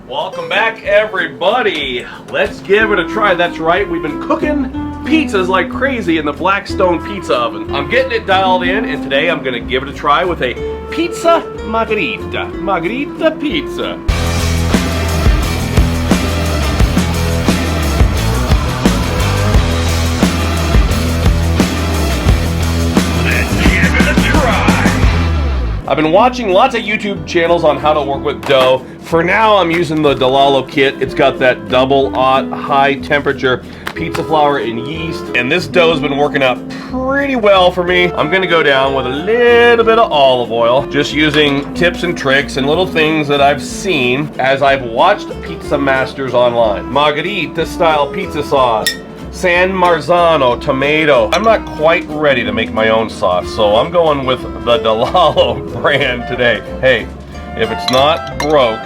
Welcome back, everybody. Let's give it a try. That's right, we've been cooking pizzas like crazy in the Blackstone Pizza Oven. I'm getting it dialed in, and today I'm gonna give it a try with a pizza margherita. Margherita pizza. I've been watching lots of YouTube channels on how to work with dough. For now, I'm using the DeLallo kit. It's got that double-aught high temperature pizza flour and yeast. And this dough's been working out pretty well for me. I'm gonna go down with a little bit of olive oil, just using tips and tricks and little things that I've seen as I've watched pizza masters online. Margherita style pizza sauce. San Marzano tomato. I'm not quite ready to make my own sauce, so I'm going with the DeLallo brand today. Hey, if it's not broke,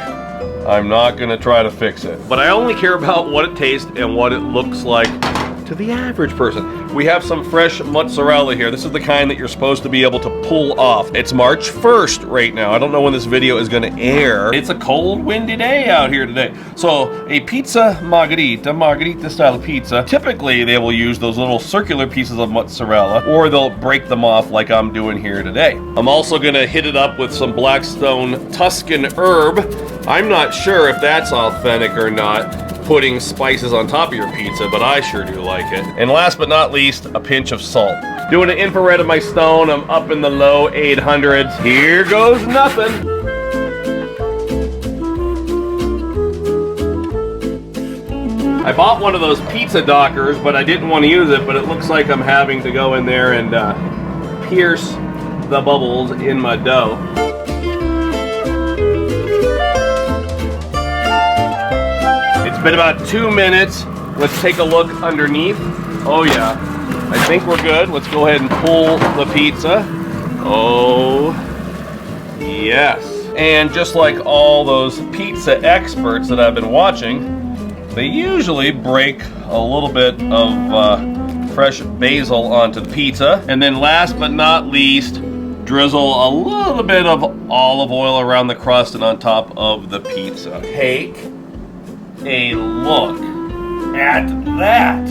I'm not gonna try to fix it. But I only care about what it tastes and what it looks like to the average person. We have some fresh mozzarella here. This is the kind that you're supposed to be able to pull off. It's March 1st right now. I don't know when this video is gonna air. It's a cold, windy day out here today. So a pizza margherita style pizza, typically they will use those little circular pieces of mozzarella, or they'll break them off like I'm doing here today. I'm also gonna hit it up with some Blackstone Tuscan herb. I'm not sure if that's authentic or not, putting spices on top of your pizza, but I sure do like it. And last but not least, a pinch of salt. Doing an infrared of my stone, I'm up in the low 800s. Here goes nothing. I bought one of those pizza dockers, but I didn't want to use it, but it looks like I'm having to go in there and pierce the bubbles in my dough. It's been about 2 minutes. Let's take a look underneath. Oh yeah, I think we're good. Let's go ahead and pull the pizza. Oh, yes. And just like all those pizza experts that I've been watching, they usually break a little bit of fresh basil onto the pizza. And then last but not least, drizzle a little bit of olive oil around the crust and on top of the pizza. Take a look at that.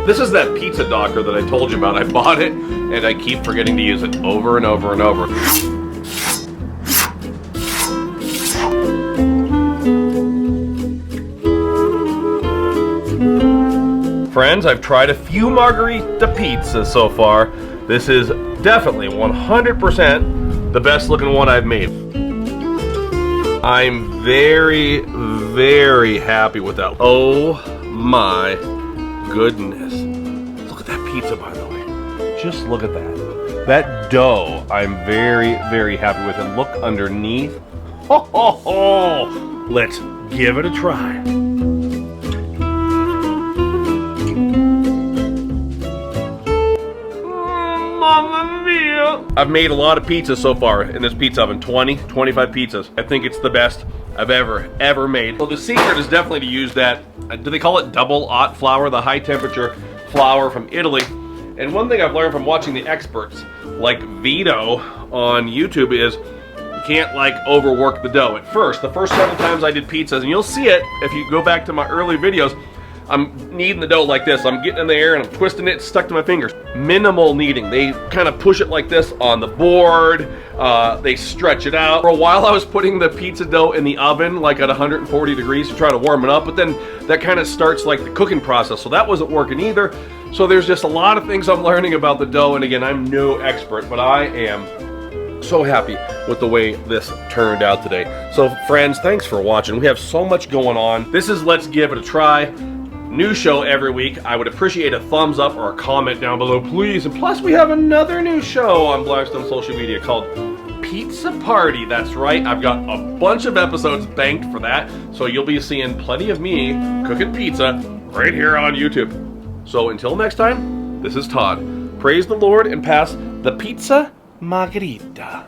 This is that pizza docker that I told you about. I bought it and I keep forgetting to use it over and over and over. Friends, I've tried a few margherita pizzas so far. This is definitely 100% the best looking one I've made. I'm very, very happy with that. Oh my goodness. Look at that pizza, by the way. Just look at that. That dough, I'm very, very happy with. And look underneath. Ho, ho, ho. Let's give it a try. I've made a lot of pizzas so far in this pizza oven, 20, 25 pizzas. I think it's the best I've ever made. So the secret is definitely to use that, do they call it double-aught flour, the high temperature flour from Italy. And one thing I've learned from watching the experts, like Vito on YouTube, is you can't like overwork the dough at first. The first several times I did pizzas, and you'll see it if you go back to my early videos, I'm kneading the dough like this. I'm getting in the air and I'm twisting it, stuck to my fingers. Minimal kneading. They kind of push it like this on the board. They stretch it out. For a while I was putting the pizza dough in the oven like at 140 degrees to try to warm it up, but then that kind of starts like the cooking process, so that wasn't working either. So there's just a lot of things I'm learning about the dough, and again, I'm no expert, but I am so happy with the way this turned out today. So friends, thanks for watching. We have so much going on. This is Let's Give It a Try. New show every week. I would appreciate a thumbs up or a comment down below, please. And plus, we have another new show on Blackstone social media called Pizza Party. That's right, I've got a bunch of episodes banked for that, so you'll be seeing plenty of me cooking pizza right here on YouTube. So until next time, this is Todd. Praise the Lord and pass the pizza margherita.